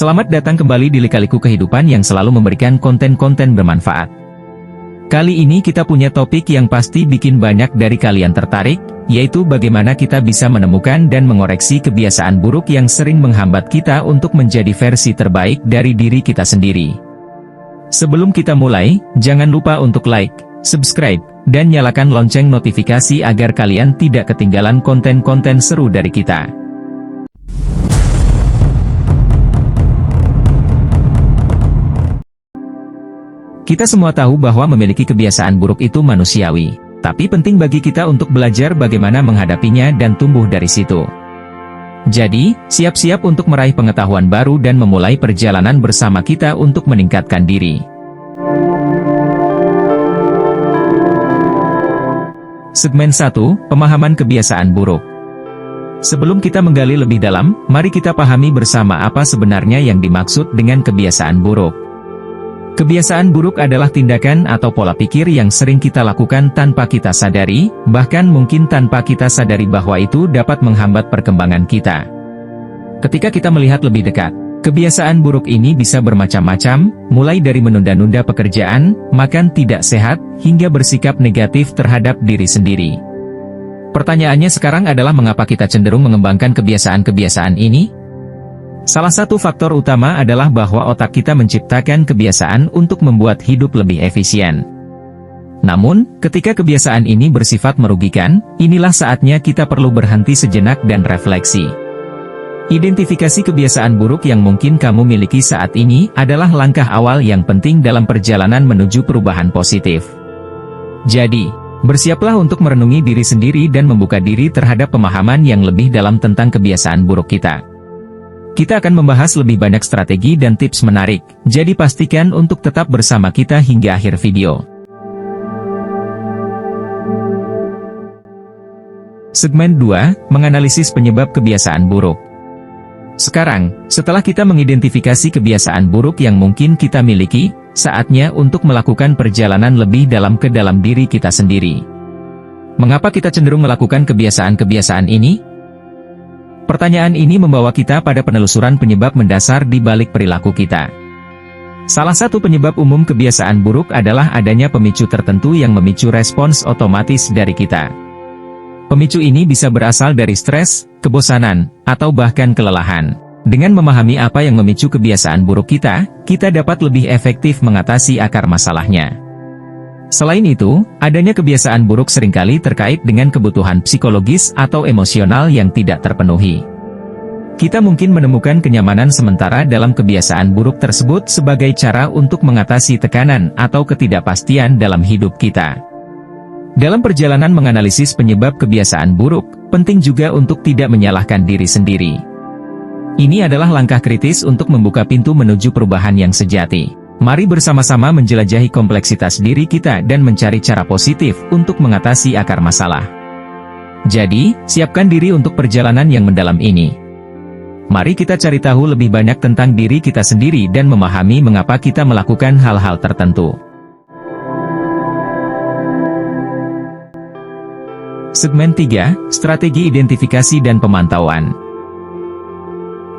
Selamat datang kembali di Lika-Liku Kehidupan yang selalu memberikan konten-konten bermanfaat. Kali ini kita punya topik yang pasti bikin banyak dari kalian tertarik, yaitu bagaimana kita bisa menemukan dan mengoreksi kebiasaan buruk yang sering menghambat kita untuk menjadi versi terbaik dari diri kita sendiri. Sebelum kita mulai, jangan lupa untuk like, subscribe, dan nyalakan lonceng notifikasi agar kalian tidak ketinggalan konten-konten seru dari kita. Kita semua tahu bahwa memiliki kebiasaan buruk itu manusiawi, tapi penting bagi kita untuk belajar bagaimana menghadapinya dan tumbuh dari situ. Jadi, siap-siap untuk meraih pengetahuan baru dan memulai perjalanan bersama kita untuk meningkatkan diri. Segmen 1, Pemahaman Kebiasaan Buruk. Sebelum kita menggali lebih dalam, mari kita pahami bersama apa sebenarnya yang dimaksud dengan kebiasaan buruk. Kebiasaan buruk adalah tindakan atau pola pikir yang sering kita lakukan tanpa kita sadari, bahkan mungkin tanpa kita sadari bahwa itu dapat menghambat perkembangan kita. Ketika kita melihat lebih dekat, kebiasaan buruk ini bisa bermacam-macam, mulai dari menunda-nunda pekerjaan, makan tidak sehat, hingga bersikap negatif terhadap diri sendiri. Pertanyaannya sekarang adalah mengapa kita cenderung mengembangkan kebiasaan-kebiasaan ini? Salah satu faktor utama adalah bahwa otak kita menciptakan kebiasaan untuk membuat hidup lebih efisien. Namun, ketika kebiasaan ini bersifat merugikan, inilah saatnya kita perlu berhenti sejenak dan refleksi. Identifikasi kebiasaan buruk yang mungkin kamu miliki saat ini adalah langkah awal yang penting dalam perjalanan menuju perubahan positif. Jadi, bersiaplah untuk merenungi diri sendiri dan membuka diri terhadap pemahaman yang lebih dalam tentang kebiasaan buruk kita. Kita akan membahas lebih banyak strategi dan tips menarik, jadi pastikan untuk tetap bersama kita hingga akhir video. Segmen 2, Menganalisis Penyebab Kebiasaan Buruk. Sekarang, setelah kita mengidentifikasi kebiasaan buruk yang mungkin kita miliki, saatnya untuk melakukan perjalanan lebih dalam ke dalam diri kita sendiri. Mengapa kita cenderung melakukan kebiasaan-kebiasaan ini? Pertanyaan ini membawa kita pada penelusuran penyebab mendasar di balik perilaku kita. Salah satu penyebab umum kebiasaan buruk adalah adanya pemicu tertentu yang memicu respons otomatis dari kita. Pemicu ini bisa berasal dari stres, kebosanan, atau bahkan kelelahan. Dengan memahami apa yang memicu kebiasaan buruk kita dapat lebih efektif mengatasi akar masalahnya. Selain itu, adanya kebiasaan buruk seringkali terkait dengan kebutuhan psikologis atau emosional yang tidak terpenuhi. Kita mungkin menemukan kenyamanan sementara dalam kebiasaan buruk tersebut sebagai cara untuk mengatasi tekanan atau ketidakpastian dalam hidup kita. Dalam perjalanan menganalisis penyebab kebiasaan buruk, penting juga untuk tidak menyalahkan diri sendiri. Ini adalah langkah kritis untuk membuka pintu menuju perubahan yang sejati. Mari bersama-sama menjelajahi kompleksitas diri kita dan mencari cara positif untuk mengatasi akar masalah. Jadi, siapkan diri untuk perjalanan yang mendalam ini. Mari kita cari tahu lebih banyak tentang diri kita sendiri dan memahami mengapa kita melakukan hal-hal tertentu. Segmen 3, Strategi Identifikasi dan Pemantauan.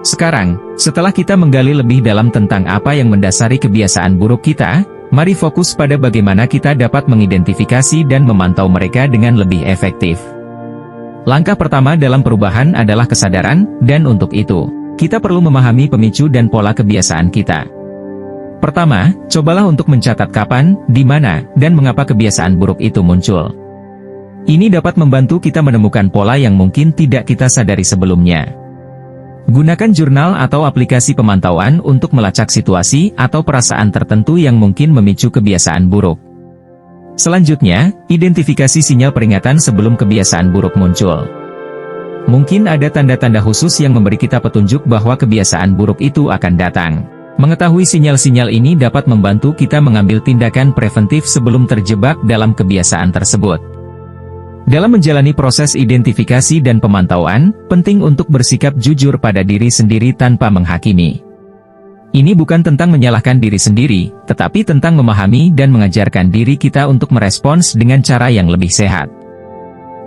Sekarang, setelah kita menggali lebih dalam tentang apa yang mendasari kebiasaan buruk kita, mari fokus pada bagaimana kita dapat mengidentifikasi dan memantau mereka dengan lebih efektif. Langkah pertama dalam perubahan adalah kesadaran, dan untuk itu, kita perlu memahami pemicu dan pola kebiasaan kita. Pertama, cobalah untuk mencatat kapan, di mana, dan mengapa kebiasaan buruk itu muncul. Ini dapat membantu kita menemukan pola yang mungkin tidak kita sadari sebelumnya. Gunakan jurnal atau aplikasi pemantauan untuk melacak situasi atau perasaan tertentu yang mungkin memicu kebiasaan buruk. Selanjutnya, identifikasi sinyal peringatan sebelum kebiasaan buruk muncul. Mungkin ada tanda-tanda khusus yang memberi kita petunjuk bahwa kebiasaan buruk itu akan datang. Mengetahui sinyal-sinyal ini dapat membantu kita mengambil tindakan preventif sebelum terjebak dalam kebiasaan tersebut. Dalam menjalani proses identifikasi dan pemantauan, penting untuk bersikap jujur pada diri sendiri tanpa menghakimi. Ini bukan tentang menyalahkan diri sendiri, tetapi tentang memahami dan mengajarkan diri kita untuk merespons dengan cara yang lebih sehat.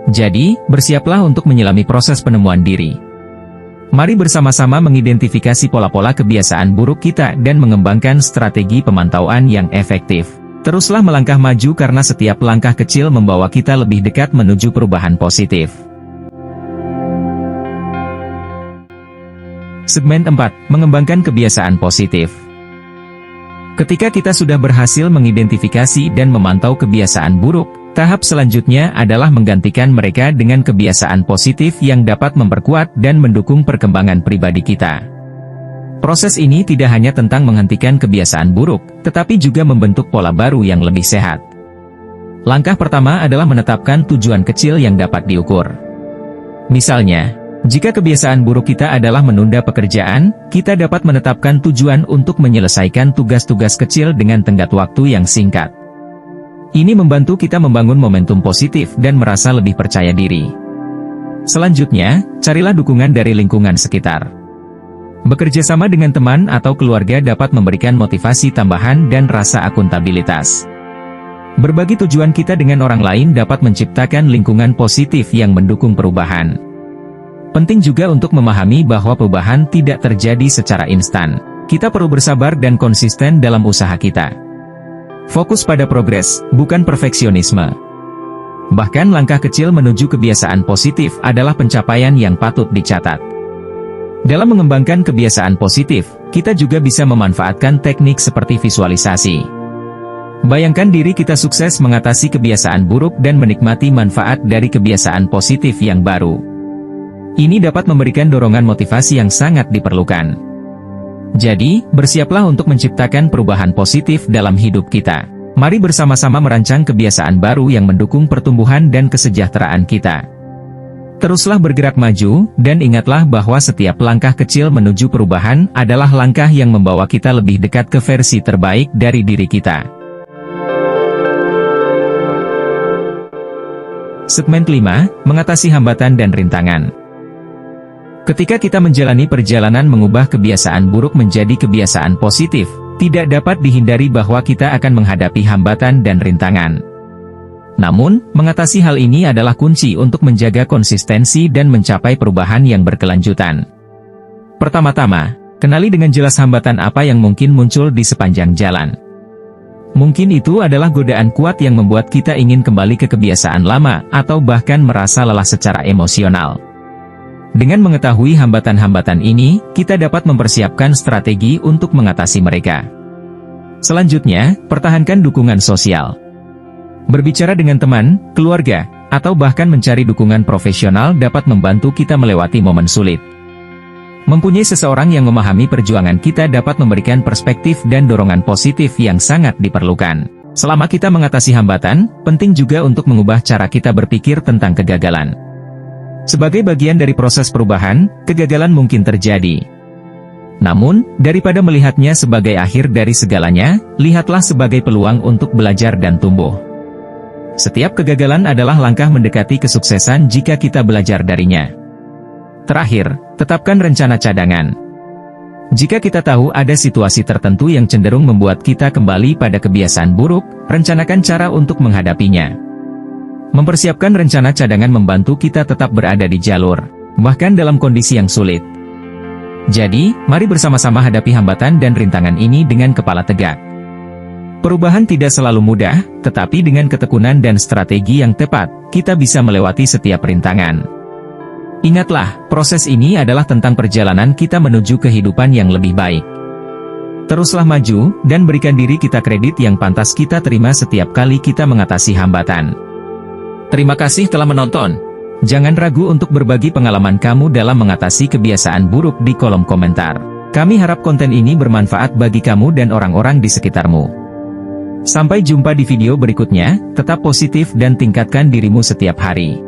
Jadi, bersiaplah untuk menyelami proses penemuan diri. Mari bersama-sama mengidentifikasi pola-pola kebiasaan buruk kita dan mengembangkan strategi pemantauan yang efektif. Teruslah melangkah maju karena setiap langkah kecil membawa kita lebih dekat menuju perubahan positif. Segmen 4. Mengembangkan kebiasaan positif. Ketika kita sudah berhasil mengidentifikasi dan memantau kebiasaan buruk, tahap selanjutnya adalah menggantikan mereka dengan kebiasaan positif yang dapat memperkuat dan mendukung perkembangan pribadi kita. Proses ini tidak hanya tentang menghentikan kebiasaan buruk, tetapi juga membentuk pola baru yang lebih sehat. Langkah pertama adalah menetapkan tujuan kecil yang dapat diukur. Misalnya, jika kebiasaan buruk kita adalah menunda pekerjaan, kita dapat menetapkan tujuan untuk menyelesaikan tugas-tugas kecil dengan tenggat waktu yang singkat. Ini membantu kita membangun momentum positif dan merasa lebih percaya diri. Selanjutnya, carilah dukungan dari lingkungan sekitar. Bekerja sama dengan teman atau keluarga dapat memberikan motivasi tambahan dan rasa akuntabilitas. Berbagi tujuan kita dengan orang lain dapat menciptakan lingkungan positif yang mendukung perubahan. Penting juga untuk memahami bahwa perubahan tidak terjadi secara instan. Kita perlu bersabar dan konsisten dalam usaha kita. Fokus pada progres, bukan perfeksionisme. Bahkan langkah kecil menuju kebiasaan positif adalah pencapaian yang patut dicatat. Dalam mengembangkan kebiasaan positif, kita juga bisa memanfaatkan teknik seperti visualisasi. Bayangkan diri kita sukses mengatasi kebiasaan buruk dan menikmati manfaat dari kebiasaan positif yang baru. Ini dapat memberikan dorongan motivasi yang sangat diperlukan. Jadi, bersiaplah untuk menciptakan perubahan positif dalam hidup kita. Mari bersama-sama merancang kebiasaan baru yang mendukung pertumbuhan dan kesejahteraan kita. Teruslah bergerak maju, dan ingatlah bahwa setiap langkah kecil menuju perubahan adalah langkah yang membawa kita lebih dekat ke versi terbaik dari diri kita. Segmen 5. Mengatasi hambatan dan rintangan. Ketika kita menjalani perjalanan mengubah kebiasaan buruk menjadi kebiasaan positif, tidak dapat dihindari bahwa kita akan menghadapi hambatan dan rintangan. Namun, mengatasi hal ini adalah kunci untuk menjaga konsistensi dan mencapai perubahan yang berkelanjutan. Pertama-tama, kenali dengan jelas hambatan apa yang mungkin muncul di sepanjang jalan. Mungkin itu adalah godaan kuat yang membuat kita ingin kembali ke kebiasaan lama, atau bahkan merasa lelah secara emosional. Dengan mengetahui hambatan-hambatan ini, kita dapat mempersiapkan strategi untuk mengatasi mereka. Selanjutnya, pertahankan dukungan sosial. Berbicara dengan teman, keluarga, atau bahkan mencari dukungan profesional dapat membantu kita melewati momen sulit. Mempunyai seseorang yang memahami perjuangan kita dapat memberikan perspektif dan dorongan positif yang sangat diperlukan. Selama kita mengatasi hambatan, penting juga untuk mengubah cara kita berpikir tentang kegagalan. Sebagai bagian dari proses perubahan, kegagalan mungkin terjadi. Namun, daripada melihatnya sebagai akhir dari segalanya, lihatlah sebagai peluang untuk belajar dan tumbuh. Setiap kegagalan adalah langkah mendekati kesuksesan jika kita belajar darinya. Terakhir, tetapkan rencana cadangan. Jika kita tahu ada situasi tertentu yang cenderung membuat kita kembali pada kebiasaan buruk, rencanakan cara untuk menghadapinya. Mempersiapkan rencana cadangan membantu kita tetap berada di jalur, bahkan dalam kondisi yang sulit. Jadi, mari bersama-sama hadapi hambatan dan rintangan ini dengan kepala tegak. Perubahan tidak selalu mudah, tetapi dengan ketekunan dan strategi yang tepat, kita bisa melewati setiap rintangan. Ingatlah, proses ini adalah tentang perjalanan kita menuju kehidupan yang lebih baik. Teruslah maju, dan berikan diri kita kredit yang pantas kita terima setiap kali kita mengatasi hambatan. Terima kasih telah menonton. Jangan ragu untuk berbagi pengalaman kamu dalam mengatasi kebiasaan buruk di kolom komentar. Kami harap konten ini bermanfaat bagi kamu dan orang-orang di sekitarmu. Sampai jumpa di video berikutnya, tetap positif dan tingkatkan dirimu setiap hari.